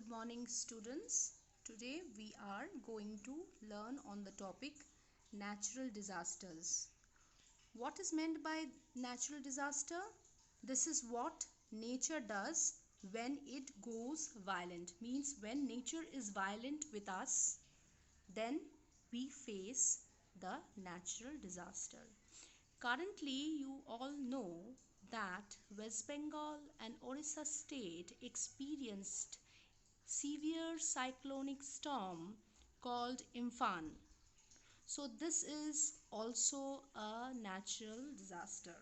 Good morning, students. Today we are going to learn on the topic natural disasters. What is meant by natural disaster? This is what nature does when it goes violent. Means when nature is violent with us, then we face the natural disaster. Currently, you all know that West Bengal and Orissa state experienced severe cyclonic storm called Imphan. So this is also a natural disaster.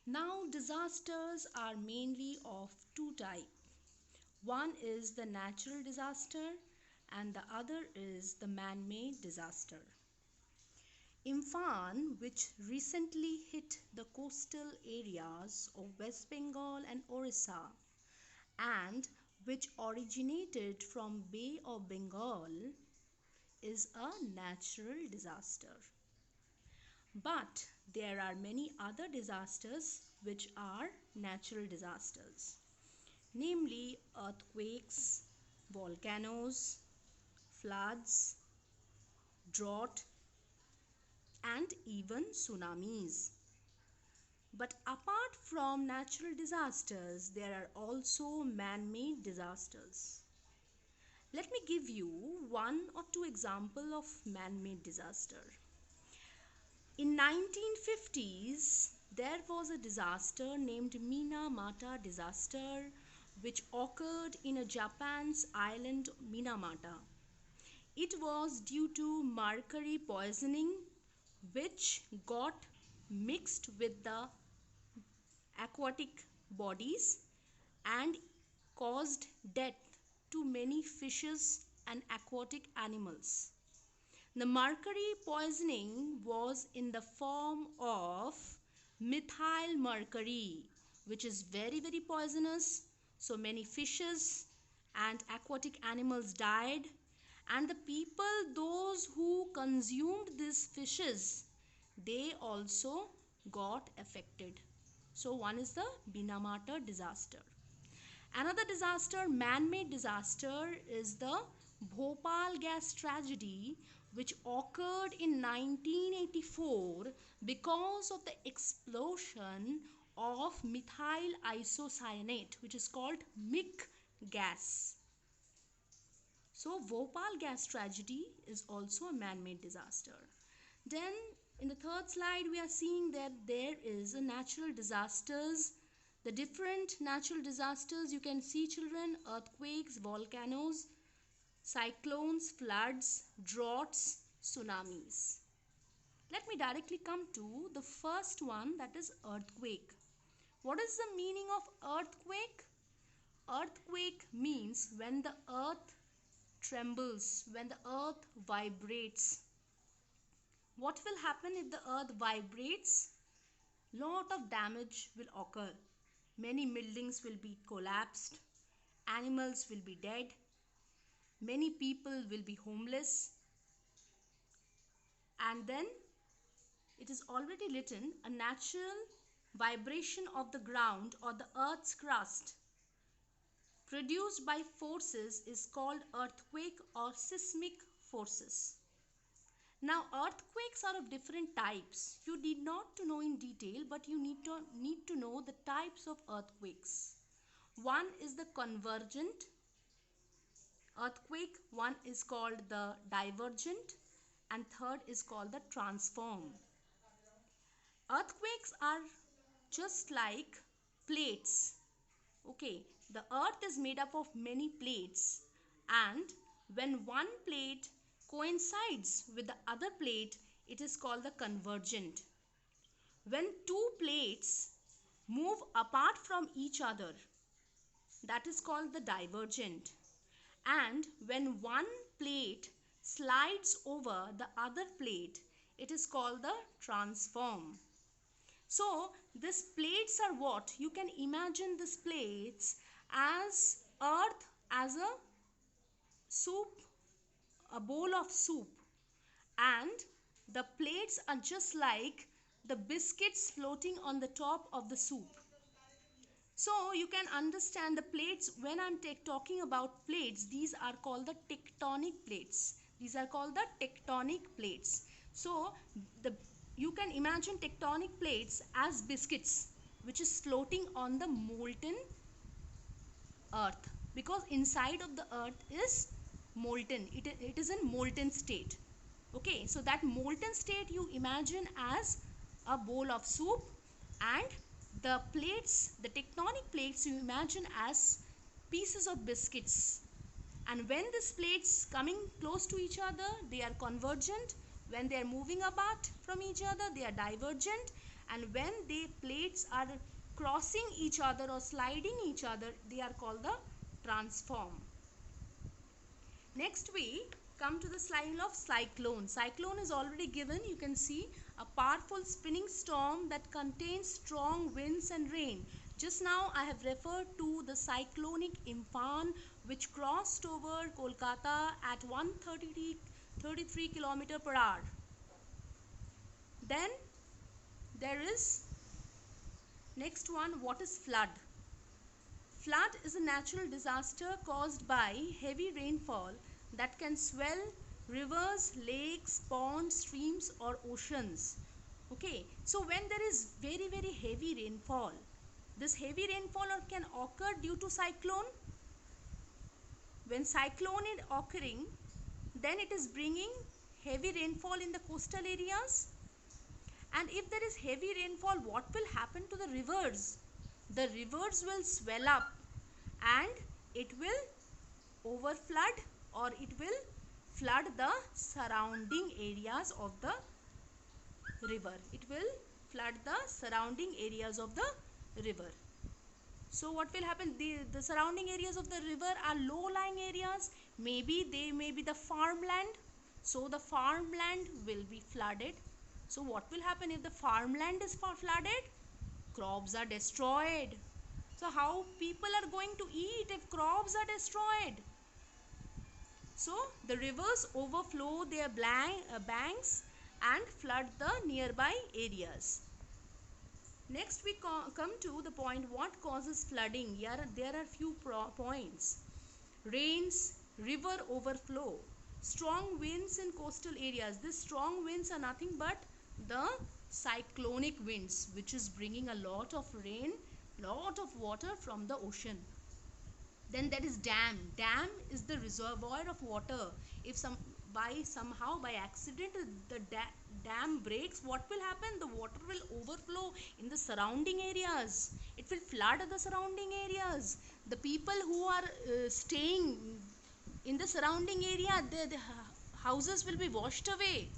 Now disasters are mainly of two types. One is the natural disaster and the other is the man-made disaster. Imphan, which recently hit the coastal areas of West Bengal and Orissa, and which originated from Bay of Bengal, is a natural disaster. But there are many other disasters which are natural disasters, namely earthquakes, volcanoes, floods, drought, and even tsunamis. But apart from natural disasters, there are also man-made disasters. Let me give you one or two examples of man-made disaster. In 1950s, there was a disaster named Minamata disaster which occurred in a Japan's island Minamata. It was due to mercury poisoning which got mixed with the aquatic bodies and caused death to many fishes and aquatic animals. The mercury poisoning was in the form of methyl mercury, which is very poisonous. So many fishes and aquatic animals died, and the people, those who consumed these fishes, they also got affected. So one is the Minamata disaster. Another disaster, man-made disaster, is the Bhopal gas tragedy which occurred in 1984 because of the explosion of methyl isocyanate, which is called MIC gas. So Bhopal gas tragedy is also a man-made disaster. Then in the third slide we are seeing that there is a natural disasters. The different natural disasters you can see, children: earthquakes, volcanoes, cyclones, floods, droughts, tsunamis. Let me directly come to the first one, that is earthquake. What is the meaning of earthquake? Earthquake means when the earth trembles, when the earth vibrates. What will happen if the earth vibrates? Lot of damage will occur. Many buildings will be collapsed, animals will be dead, many people will be homeless, and then it is already written, a natural vibration of the ground or the earth's crust produced by forces is called earthquake or seismic forces. Now earthquakes are of different types. You need not to know in detail, but you need to know the types of earthquakes. One is the convergent earthquake, one is called the divergent, and third is called the transform. Earthquakes are just like plates. Okay, the earth is made up of many plates, and when one plate coincides with the other plate, it is called the convergent. When two plates move apart from each other, that is called the divergent. And when one plate slides over the other plate, it is called the transform. So these plates are what? You can imagine these plates as earth, as a soup, a bowl of soup, and the plates are just like the biscuits floating on the top of the soup. So you can understand the plates. When I'm talking about plates, these are called the tectonic plates. These are called the tectonic plates. So the you can imagine tectonic plates as biscuits which is floating on the molten earth, because inside of the earth is molten. It is in molten state. Okay, so that molten state you imagine as a bowl of soup, and the plates, the tectonic plates, you imagine as pieces of biscuits. And when these plates coming close to each other, they are convergent. When they are moving apart from each other, they are divergent. And when the plates are crossing each other or sliding each other, they are called the transform. Next we come to the slide of cyclone. Cyclone is already given. You can see a powerful spinning storm that contains strong winds and rain. Just now I have referred to the cyclonic Imphan, which crossed over Kolkata at 133 km per hour. Then there is next one. What is flood? Flood is a natural disaster caused by heavy rainfall that can swell rivers, lakes, ponds, streams or oceans. Okay, so when there is very heavy rainfall, this heavy rainfall can occur due to cyclone. When cyclone is occurring, then it is bringing heavy rainfall in the coastal areas. And if there is heavy rainfall, what will happen to the rivers? The rivers will swell up and it will overflood, or it will flood the surrounding areas of the river. It will flood the surrounding areas of the river. So what will happen? The surrounding areas of the river are low-lying areas. Maybe they may be the farmland. So the farmland will be flooded. So what will happen if the farmland is flooded? Crops are destroyed. So how people are going to eat if crops are destroyed? So the rivers overflow their banks and flood the nearby areas. Next we come to the point, what causes flooding? There are few points. Rains, river overflow, strong winds in coastal areas. These strong winds are nothing but the cyclonic winds, which is bringing a lot of rain, lot of water from the ocean. Then there is dam. Dam is the reservoir of water. If somehow by accident the dam breaks, what will happen? The water will overflow in the surrounding areas. It will flood the surrounding areas. The people who are staying in the surrounding area, the houses will be washed away.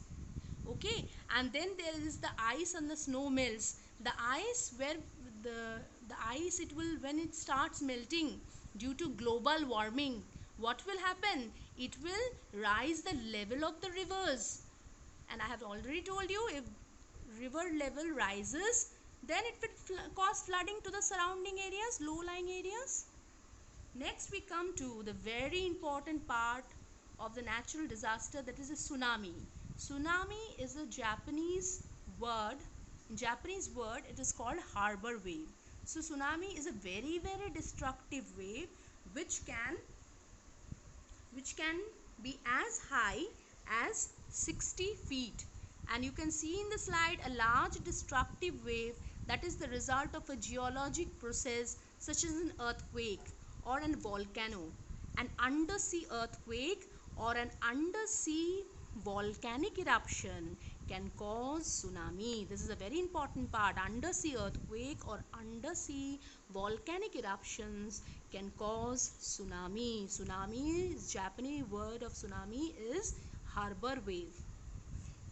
Okay, and then there is the ice and the snow melts. The ice, where the ice, it will, when it starts melting due to global warming, what will happen? It will rise the level of the rivers. And I have already told you, if river level rises, then it will cause flooding to the surrounding areas, low-lying areas. Next we come to the very important part of the natural disaster, that is a tsunami. Tsunami is a Japanese word. In Japanese word, it is called harbor wave. So tsunami is a very destructive wave which can be as high as 60 feet. And you can see in the slide a large destructive wave that is the result of a geologic process such as an earthquake or a volcano. An undersea earthquake or an undersea volcanic eruption can cause tsunami. This is a very important part. Undersea earthquake or undersea volcanic eruptions can cause tsunami. Tsunami, Japanese word of tsunami is harbor wave.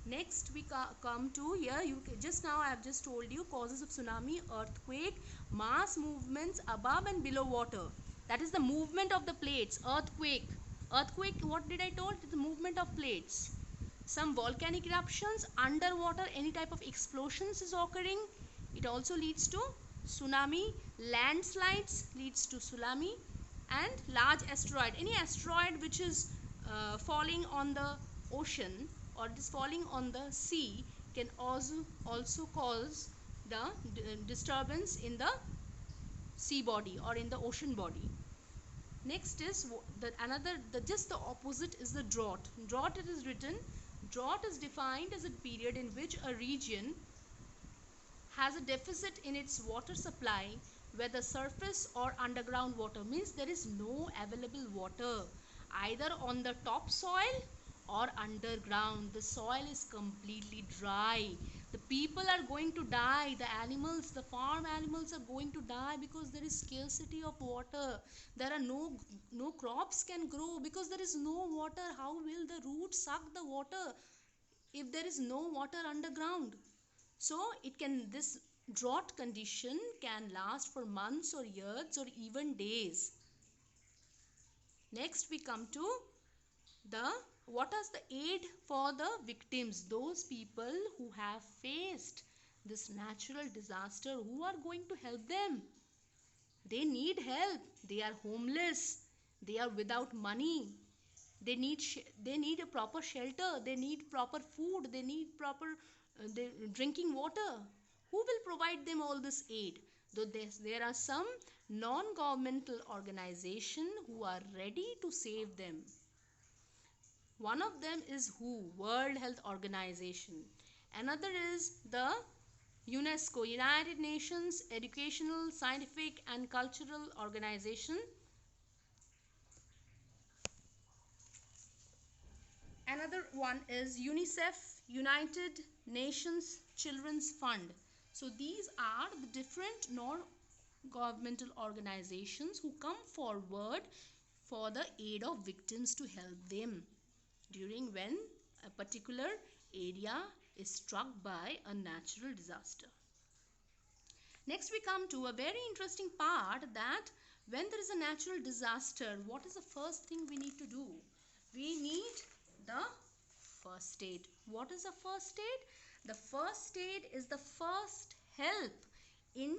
Next we come to here, just now I have just told you causes of tsunami: earthquake, mass movements above and below water. That is the movement of the plates. Earthquake, what did I told? The movement of plates. Some volcanic eruptions, underwater any type of explosions is occurring, it also leads to tsunami. Landslides leads to tsunami. And large asteroid, any asteroid which is falling on the ocean or it is falling on the sea, can also cause the disturbance in the sea body or in the ocean body. Next is just the opposite is the drought. Drought, it is written, drought is defined as a period in which a region has a deficit in its water supply, whether surface or underground water, means there is no available water either on the topsoil or underground. The soil is completely dry. The people are going to die, the animals, the farm animals are going to die because there is scarcity of water. There are no crops can grow because there is no water. How will the roots suck the water if there is no water underground? So it can, this drought condition can last for months or years or even days. Next we come to the, what is the aid for the victims, those people who have faced this natural disaster. Who are going to help them? They need help. They are homeless, they are without money, they need a proper shelter, they need proper food, they need proper drinking water. Who will provide them all this aid? Though there are some non-governmental organizations who are ready to save them. One of them is WHO, World Health Organization. Another is the UNESCO, United Nations Educational, Scientific and Cultural Organization. Another one is UNICEF, United Nations Children's Fund. So these are the different non-governmental organizations who come forward for the aid of victims to help them during when a particular area is struck by a natural disaster. Next we come to a very interesting part, that when there is a natural disaster, what is the first thing we need to do? We need the first aid. What is the first aid? The first aid is the first help in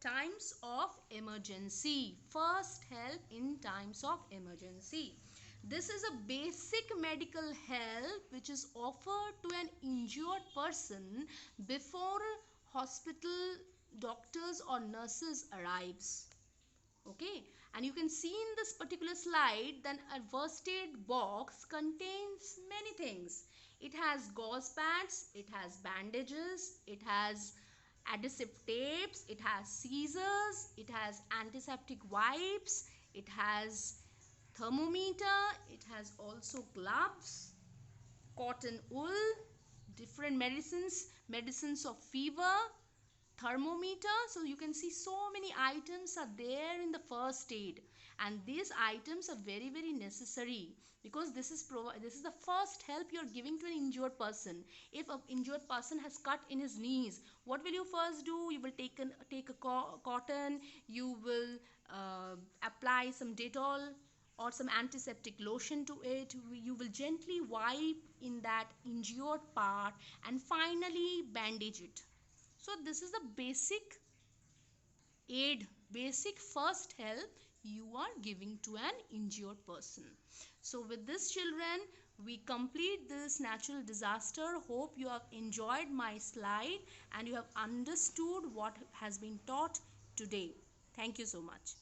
times of emergency. First help in times of emergency. This is a basic medical help which is offered to an injured person before hospital doctors or nurses arrives. Okay, and you can see in this particular slide that a first aid box contains many things. It has gauze pads, it has bandages, it has adhesive tapes, it has scissors, it has antiseptic wipes, it has thermometer, it has also gloves, cotton wool, different medicines of fever, thermometer. So you can see so many items are there in the first aid, and these items are very necessary because this is the first help you are giving to an injured person. If an injured person has cut in his knees, what will you first do? You will take a cotton, you will apply some Dettol or some antiseptic lotion to it. You will gently wipe in that injured part and finally bandage it. So this is the basic aid, basic first help you are giving to an injured person. So with this, children, we complete this natural disaster. Hope you have enjoyed my slide and you have understood what has been taught today. Thank you so much.